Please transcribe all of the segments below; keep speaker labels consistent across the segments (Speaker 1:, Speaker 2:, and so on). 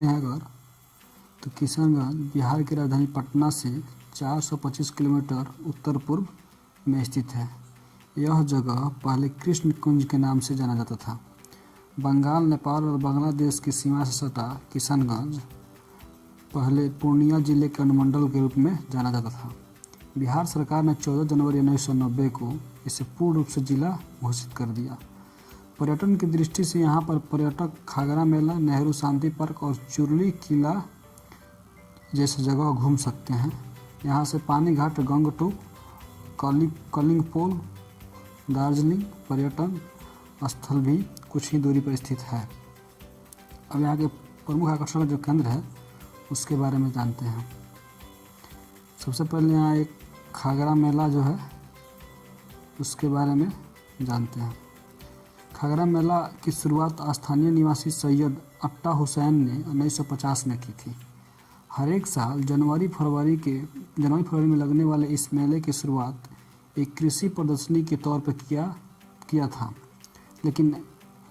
Speaker 1: हैं अगर तो किशनगंज बिहार की राजधानी पटना से 425 किलोमीटर उत्तर पूर्व में स्थित है। यह जगह पहले कृष्ण कुंज के नाम से जाना जाता था। बंगाल, नेपाल और बांग्लादेश की सीमा से सटा किशनगंज पहले पूर्णिया जिले के अनुमंडल के रूप में जाना जाता था। बिहार सरकार ने 14 जनवरी 1990 को इसे पूर्ण रूप से जिला घोषित कर दिया। पर्यटन की दृष्टि से यहाँ पर पर्यटक खागरा मेला, नेहरू शांति पार्क और चुरली किला जैसे जगह घूम सकते हैं। यहाँ से पानी घाट, गंगटोक, कलिंगपोल, दार्जिलिंग पर्यटन स्थल भी कुछ ही दूरी पर स्थित है। अब यहाँ के प्रमुख आकर्षण जो केंद्र है उसके बारे में जानते हैं। सबसे पहले यहाँ एक खागरा मेला जो है उसके बारे में जानते हैं। खागरा मेला की शुरुआत स्थानीय निवासी सैयद अट्टा हुसैन ने 1950 में की थी। हर एक साल जनवरी-फरवरी में लगने वाले इस मेले की शुरुआत एक कृषि प्रदर्शनी के तौर पर किया था, लेकिन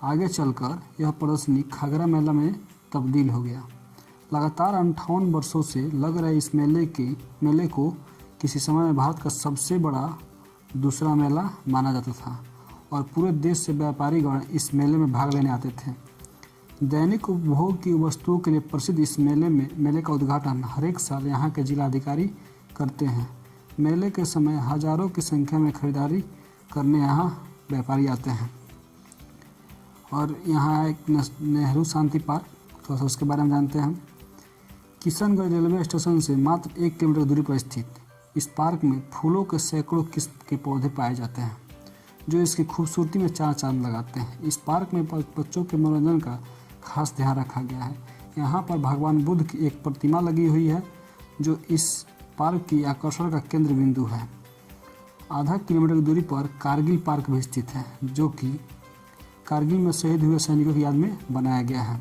Speaker 1: आगे चलकर यह प्रदर्शनी खागरा मेला में तब्दील हो गया। लगातार 58 वर्षों से लग रहे इस मेले को किसी समय में भारत का सबसे बड़ा दूसरा मेला माना जाता था और पूरे देश से व्यापारीगण इस मेले में भाग लेने आते थे। दैनिक उपभोग की वस्तुओं के लिए प्रसिद्ध इस मेले का उद्घाटन हर एक साल यहाँ के जिलाधिकारी करते हैं। मेले के समय हजारों की संख्या में खरीदारी करने यहाँ व्यापारी आते हैं। और यहाँ एक नेहरू शांति पार्क, थोड़ा सा उसके बारे में जानते हैं। किशनगंज रेलवे स्टेशन से मात्र 1 किलोमीटर दूरी पर स्थित इस पार्क में फूलों के सैकड़ों किस्म के पौधे पाए जाते हैं जो इसकी खूबसूरती में चार चांद लगाते हैं। इस पार्क में बच्चों के मनोरंजन का खास ध्यान रखा गया है। यहाँ पर भगवान बुद्ध की एक प्रतिमा लगी हुई है जो इस पार्क की आकर्षण का केंद्र बिंदु है। आधा किलोमीटर की दूरी पर कारगिल पार्क भी स्थित है जो कि कारगिल में शहीद हुए सैनिकों की याद में बनाया गया है।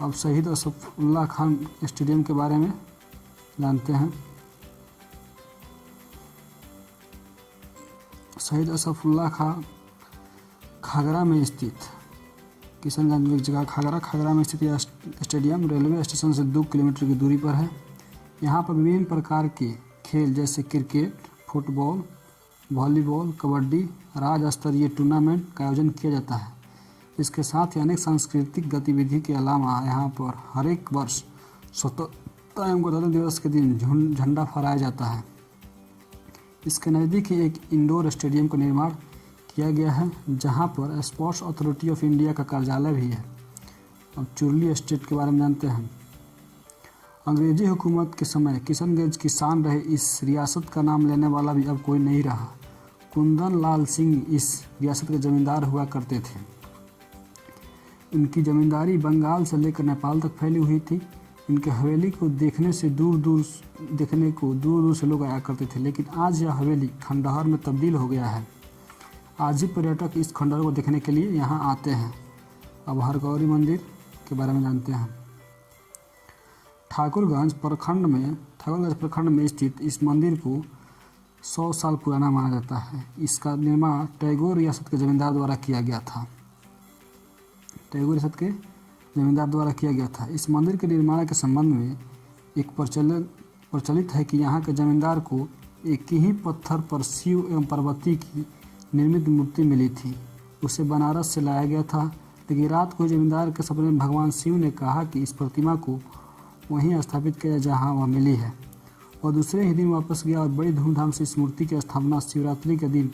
Speaker 1: अब शहीद असफुल्ला खान स्टेडियम के बारे में जानते हैं। शहीद असफुल्ला खान खागरा में स्थित किशनगंज में एक जगह खागरा में स्थित यह स्टेडियम रेलवे स्टेशन से 2 किलोमीटर की दूरी पर है। यहाँ पर विभिन्न प्रकार के खेल जैसे क्रिकेट, फुटबॉल, वॉलीबॉल, कबड्डी राज्य स्तरीय टूर्नामेंट का आयोजन किया जाता है। इसके साथ ही अनेक सांस्कृतिक गतिविधि के अलावा यहाँ पर हर एक वर्ष स्वतंत्रता एवं गणतंत्र दिवस के दिन झंडा फहराया जाता है। इसके नज़दीक ही एक इंडोर स्टेडियम का निर्माण किया गया है जहां पर स्पोर्ट्स अथॉरिटी ऑफ इंडिया का कार्यालय भी है। अब चुरली स्टेट के बारे में जानते हैं। अंग्रेजी हुकूमत के समय किशनगंज की शान रहे इस रियासत का नाम लेने वाला भी अब कोई नहीं रहा। कुंदन लाल सिंह इस रियासत के जमींदार हुआ करते थे। इनकी जमींदारी बंगाल से लेकर नेपाल तक फैली हुई थी। इनके हवेली को देखने को दूर दूर से लोग आया करते थे, लेकिन आज यह हवेली खंडहर में तब्दील हो गया है। आज भी पर्यटक इस खंडहर को देखने के लिए यहाँ आते हैं। अब हरगौरी मंदिर के बारे में जानते हैं। ठाकुरगंज प्रखंड में स्थित इस मंदिर को 100 साल पुराना माना जाता है। इसका निर्माण टैगोर रियासत के जमींदार द्वारा किया गया था। इस मंदिर के निर्माण के संबंध में एक प्रचलित है कि यहाँ के जमींदार को एक ही पत्थर पर शिव एवं पार्वती की निर्मित मूर्ति मिली थी। उसे बनारस से लाया गया था, लेकिन रात को जमींदार के सपने में भगवान शिव ने कहा कि इस प्रतिमा को वहीं स्थापित किया जहाँ वह मिली है। और दूसरे ही दिन वापस गया और बड़ी धूमधाम से इस मूर्ति की स्थापना शिवरात्रि के दिन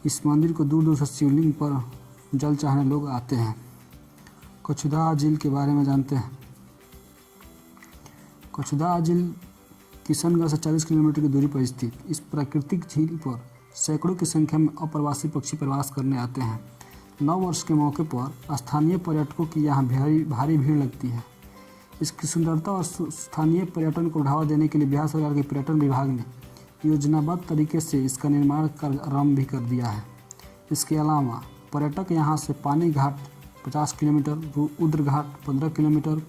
Speaker 1: इस मंदिर को दूर दूर से शिवलिंग पर जल चाहने लोग आते हैं। कछुदा झील के बारे में जानते हैं। कछुदा झील किशनगंज से 40 किलोमीटर की दूरी पर स्थित इस प्राकृतिक झील पर सैकड़ों की संख्या में अप्रवासी पक्षी प्रवास करने आते हैं। नव वर्ष के मौके पर स्थानीय पर्यटकों की यहाँ भारी भीड़ लगती है। इसकी सुंदरता और स्थानीय पर्यटन को बढ़ावा देने के लिए बिहार सरकार के पर्यटन विभाग ने योजनाबद्ध तरीके से इसका निर्माण आरंभ भी कर दिया है। इसके अलावा पर्यटक यहाँ से पानी घाट 50 किलोमीटर, रुद्र घाट 15 किलोमीटर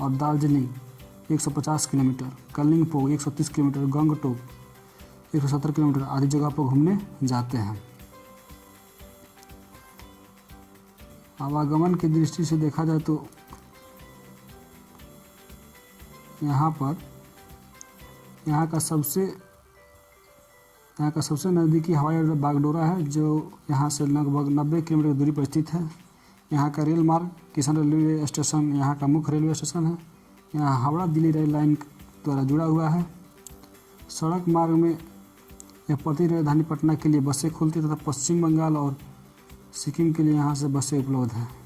Speaker 1: और Darjeeling 150 kilometre, Kalimpong 130 kilometre, Gangtok 170 kilometre आदि जगह पर घूमने जाते हैं। आवागमन की दृष्टि से देखा जाए तो यहाँ का सबसे नज़दीकी हवाई अड्डा बागडोरा है, जो यहाँ से लगभग 90 किलोमीटर की दूरी पर स्थित है। यहाँ का रेल मार्ग किशन रेलवे स्टेशन यहाँ का मुख्य रेलवे स्टेशन है। यहाँ हावड़ा दिल्ली रेल लाइन द्वारा जुड़ा हुआ है। सड़क मार्ग में यह प्रति राजधानी पटना के लिए बसें खुलती तथा पश्चिम बंगाल और सिक्किम के लिए यहाँ से बसें उपलब्ध हैं।